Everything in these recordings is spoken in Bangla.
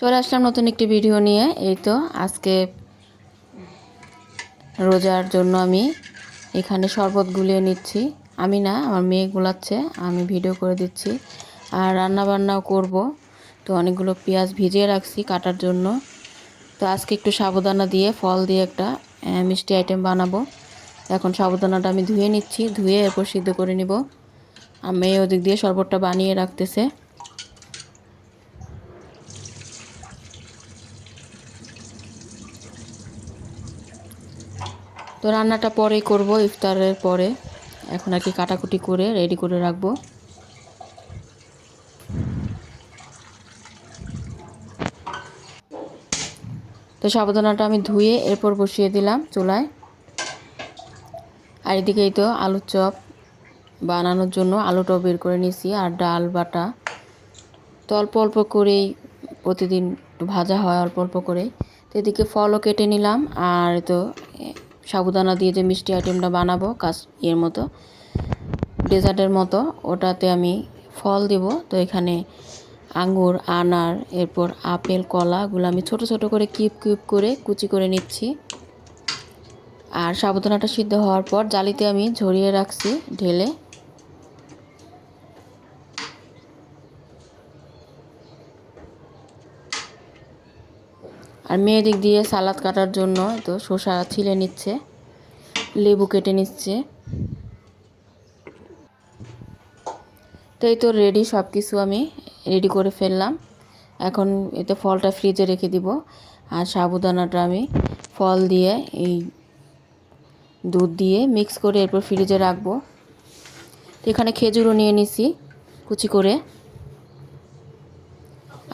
চলে আসলাম নতুন একটি ভিডিও নিয়ে। এই তো আজকে রোজার জন্য আমি এখানে শরবত গুলিয়ে নিচ্ছি। আমি না, আমার মেয়ে গুলাচ্ছে, আমি ভিডিও করে দিচ্ছি। আর রান্না বান্নাও করব। তো অনেকগুলো পেঁয়াজ ভিজিয়ে রাখছি কাটার জন্য। তো আজকে একটু সাবুদানা দিয়ে ফল দিয়ে একটা মিষ্টি আইটেম বানাবো। এখন সাবুদানাটা আমি ধুয়ে নিচ্ছি, ধুয়ে এরপর সিদ্ধ করে নিব। আর মেয়ে ওদিক দিয়ে শরবতটা বানিয়ে রাখতেছে। তো রান্নাটা পরে করব, ইফতারের পরে। এখন আর কি কাটাকুটি করে রেডি করে রাখবো। তো সাবুদানাটা আমি ধুয়ে এরপর বসিয়ে দিলাম চুলায়। আর এদিকেই তো আলুর চপ বানানোর জন্য আলুটাও বের করে নিয়েছি, আর ডাল বাটা। তো অল্প অল্প করেই প্রতিদিন ভাজা হয়, অল্প অল্প করে। তো এদিকে ফলও কেটে নিলাম। আর তো সাবুদানা দিয়ে যে মিষ্টি আইটেমটা বানাবো এর মতো, ডেজার্টের মতো, ওটাতে আমি ফল দিব। তো এখানে আঙ্গুর, আনার, এরপর আপেল, কলাগুলো আমি ছোট ছোট করে কিউব কিউব করে কুচি করে নিচ্ছি। আর সাবুদানাটা সিদ্ধ হওয়ার পর জালিতে আমি ঝরিয়ে রাখছি ঢেলে। আর মেয়ে দিক দিয়ে সালাদ কাটার জন্য তো শসা ছিলে নিচ্ছে, লেবু কেটে নিচ্ছে। তো এই তো রেডি, সব কিছু আমি রেডি করে ফেললাম। এখন এতে ফলটা ফ্রিজে রেখে দিব। আর সাবুদানাটা আমি ফল দিয়ে এই দুধ দিয়ে মিক্স করে এরপর ফ্রিজে রাখবো। তো এখানে খেজুরও নিয়ে নিছি কুচি করে,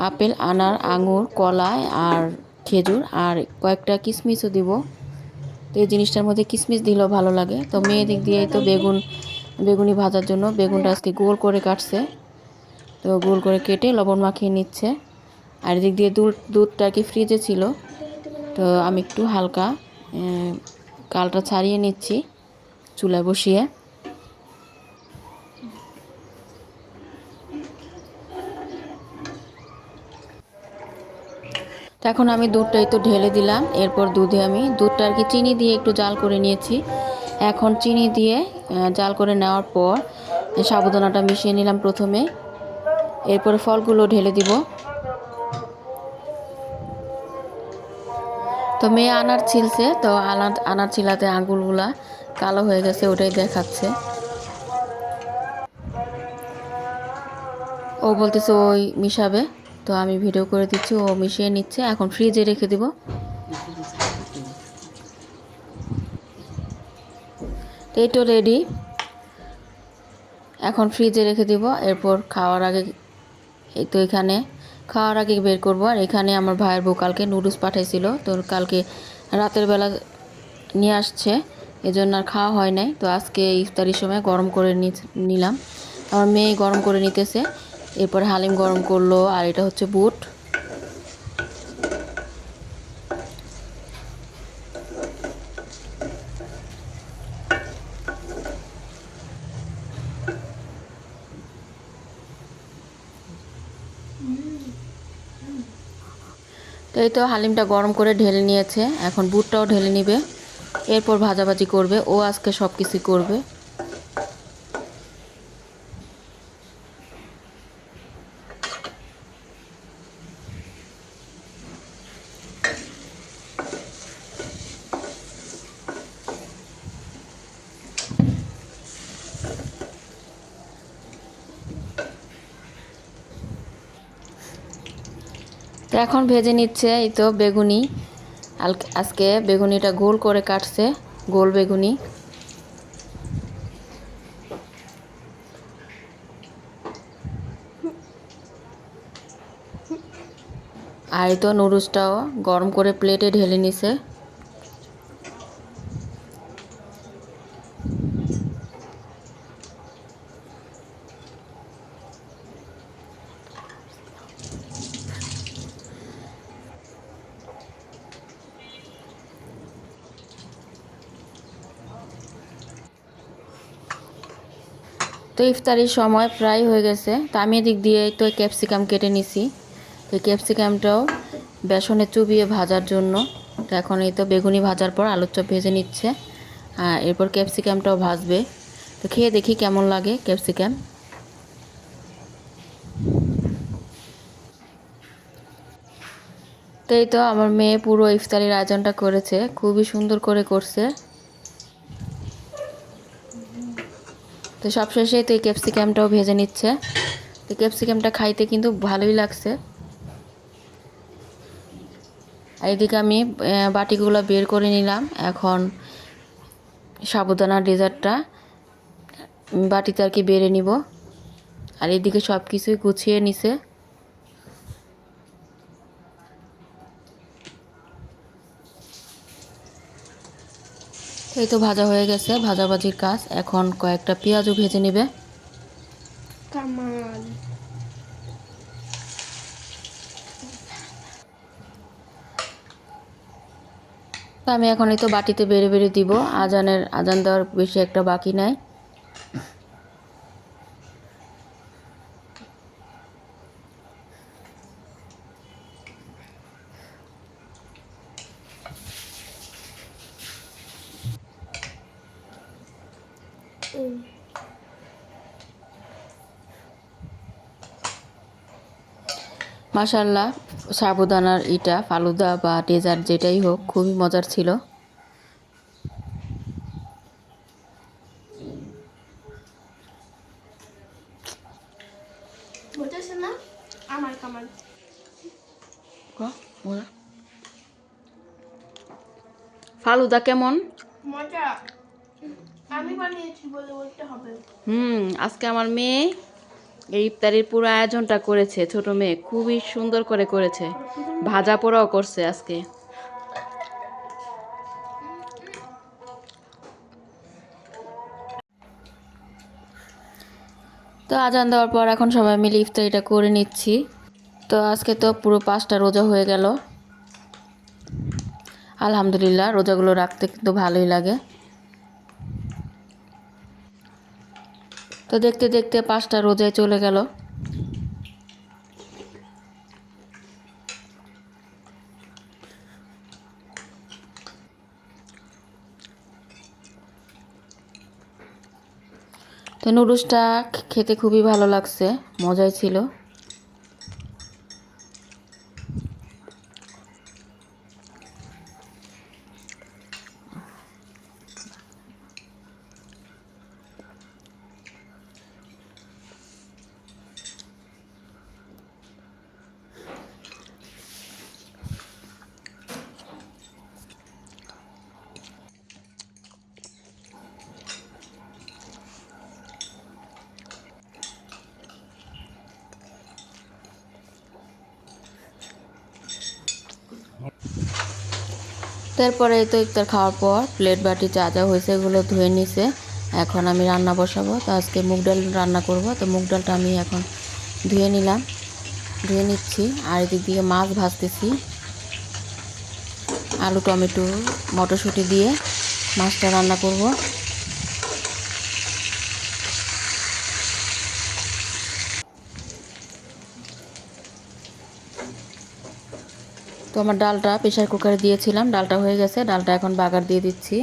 আপেল, আনার, আঙুর, কলা আর খেজুর, আর কয়েকটা কিশমিশও দিব। তো এই জিনিসটার মধ্যে কিশমিশ দিলেও ভালো লাগে। তো মেয়ে দিক দিয়ে তো বেগুনি ভাজার জন্য বেগুনটা আজকে গোল করে কাটছে। তো গোল করে কেটে লবণ মাখিয়ে নিচ্ছে। আর এদিক দিয়ে দুধটা কি ফ্রিজে ছিল, তো আমি একটু হালকা কালটা ছাড়িয়ে নিচ্ছি চুলায় বসিয়ে। তো এখন আমি দুধটাই তো ঢেলে দিলাম। এরপর দুধটা আর কি চিনি দিয়ে একটু জাল করে নিয়েছি। এখন চিনি দিয়ে জাল করে নেওয়ার পর সাবুদানাটা মিশিয়ে নিলাম প্রথমে, এরপরে ফলগুলো ঢেলে দিব। তো মেয়ে আনার ছিলছে, তো আনার ছিলাতে আঙুলগুলা কালো হয়ে গেছে, ওটাই দেখাচ্ছে। ও বলতেছে ওই মিশাবে, তো আমি ভিডিও করে দিচ্ছি, ও মিশিয়ে নিচ্ছে। এখন ফ্রিজে রেখে দিব। তো এই তো রেডি, এখন ফ্রিজে রেখে দিব। এরপর খাওয়ার আগে এই তো এখানে খাওয়ার আগে বের করব। আর এখানে আমার ভাইয়ের বউ কালকে নুডলস পাঠাইছিল, তো কালকে রাতের বেলা নিয়ে আসছে, এজন্য আর খাওয়া হয় নাই। তো আজকে ইফতারির সময় গরম করে নিলাম। আমার মেয়ে গরম করে নিতেছে। এরপর হালিম গরম করলো, আর এটা হচ্ছে বুট। তো এই তো হালিমটা গরম করে ঢেলে নিয়েছে, এখন বুটটাও ঢেলে নিবে। এরপর ভাজাভাজি করবে, ও আজকে সব কিছুই করবে। তো এখন ভেজে নিচ্ছে এই তো বেগুনি। আজকে বেগুনিটা গোল করে কাটছে, গোল বেগুনি। আর এই তো নুডলসটাও গরম করে প্লেটে ঢেলে নিছে। তো ইফতারির সময় প্রায় হয়ে গেছে, তো আমি এদিক দিয়ে তো ক্যাপসিকাম কেটে নিছি। তো ক্যাপসিকামটাও বেসনে চুবিয়ে ভাজার জন্য। তো এখন এই তো বেগুনি ভাজার পর আলুর চপ ভেজে নিচ্ছে, এরপর ক্যাপসিকামটাও ভাজবে। তো খেয়ে দেখি কেমন লাগে ক্যাপসিকাম। তো এই তো আমার মেয়ে পুরো ইফতারির আয়োজনটা করেছে, খুবই সুন্দর করে করছে। তো সবশেষে তো এই ক্যাপসিকামটাও ভেজে নিচ্ছে। তো ক্যাপসিকামটা খাইতে কিন্তু ভালোই লাগছে। আর এদিকে আমি বাটিগুলো বের করে নিলাম। এখন সাবুদানার ডেজার্টটা বাটিতে আর কি বেড়ে নিব। আর এদিকে সব কিছুই গুছিয়ে নিছে। এই তো ভাজা হয়ে গেছে, ভাজাভাজির কাজ। এখন কয়েকটা পেঁয়াজও ভেজে নেবে। তো আমি এখন এই তো বাটিতে বেড়ে বেড়ে দিব। আজান দেওয়ার বেশি একটা বাকি নাই। মাশাআল্লাহ, সাবুদানার ফালুদা বা ডেজার্ট যেটাই হোক খুবই মজার ছিল। ফালুদা কেমন? মজা। আমি বানিয়েছি বলে বলতে হবে। আজকে আমার মেয়ে এই ইফতারির পুরো আয়োজনটা করেছে। ছোট মেয়ে খুবই সুন্দর করে করেছে, ভাজা পোড়াও করছে আজকে। তো আজান দেওয়ার পর এখন সবাই মিলে ইফতারিটা করে নিচ্ছি। তো আজকে তো পুরো 5টা রোজা হয়ে গেল। আলহামদুলিল্লাহ, রোজাগুলো রাখতে কিন্তু ভালোই লাগে। তো দেখতে দেখতে 5টা রোজায় চলে গেল। তো নুডলসটা খেতে খুবই ভালো লাগছে, মজাই ছিল। তারপরে তো ইফতার খাওয়ার পর প্লেট বাটি যা যা হয়েছে এগুলো ধুয়ে নিছে। এখন আমি রান্না বসাবো। তো আজকে মুগ ডাল রান্না করব। তো মুগ ডালটা আমি এখন ধুয়ে নিচ্ছি। আর এদিক দিয়ে মাছ ভাজতেছি, আলু টমেটো মটরশুঁটি দিয়ে মাছটা রান্না করব। তো আমার ডালটা প্রেসার কুকারে দিয়েছিলাম, ডালটা হয়ে গেছে। ডালটা এখন বাগার দিয়ে দিচ্ছি।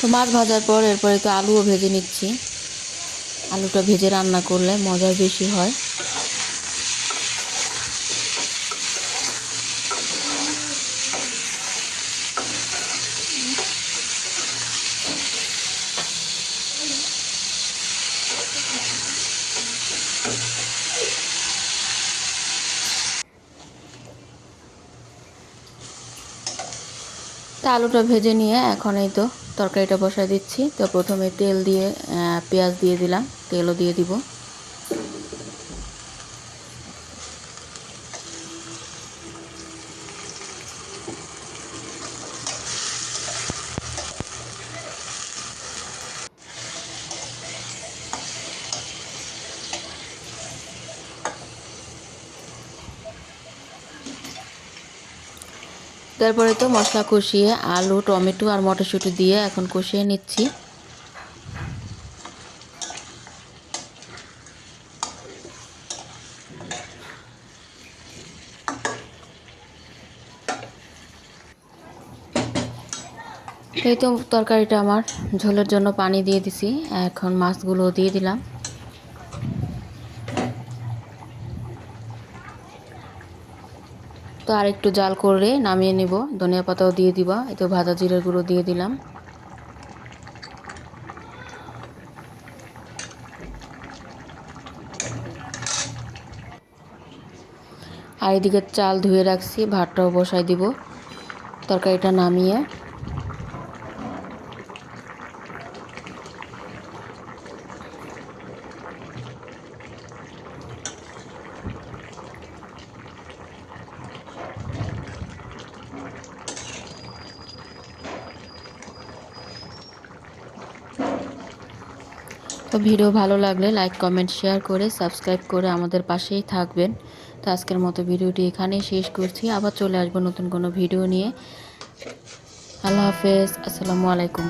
তো মাছ ভাজার পর এরপরে তো আলুও ভেজে নিচ্ছি। আলুটা ভেজে রান্না করলে মজা বেশি হয়। তো আলুটা ভেজে নিয়ে এখন এই তো তরকারিটা বসায় দিচ্ছি। তো প্রথমে তেল দিয়ে পেঁয়াজ দিয়ে দিলাম, তেলও দিয়ে দিব। তারপরে তো মশলা কষিয়ে আলু টমেটো আর মটরশুঁটি দিয়ে এখন কষিয়ে নিচ্ছি। এই তো তরকারিটা আমার ঝোলের জন্য পানি দিয়ে দিছি, এখন মাছগুলো দিয়ে দিলাম। তো আর একটু জাল করে নামিয়ে নিব, ধনিয়া পাতাও দিয়ে দিবা। এই তো ভাজা জিরের গুঁড়ো দিয়ে দিলাম। আর এদিকে চাল ধুয়ে রাখছি, ভাতটাও বসাই দিব তরকারিটা নামিয়ে। তো ভিডিও ভালো লাগলে লাইক কমেন্ট শেয়ার করে সাবস্ক্রাইব করে আমাদের পাশেই থাকবেন। তো আজকের মতো ভিডিওটি এখানেই শেষ করছি, আবার চলে আসবো নতুন কোনো ভিডিও নিয়ে। আল্লাহ হাফেজ, আসসালামু আলাইকুম।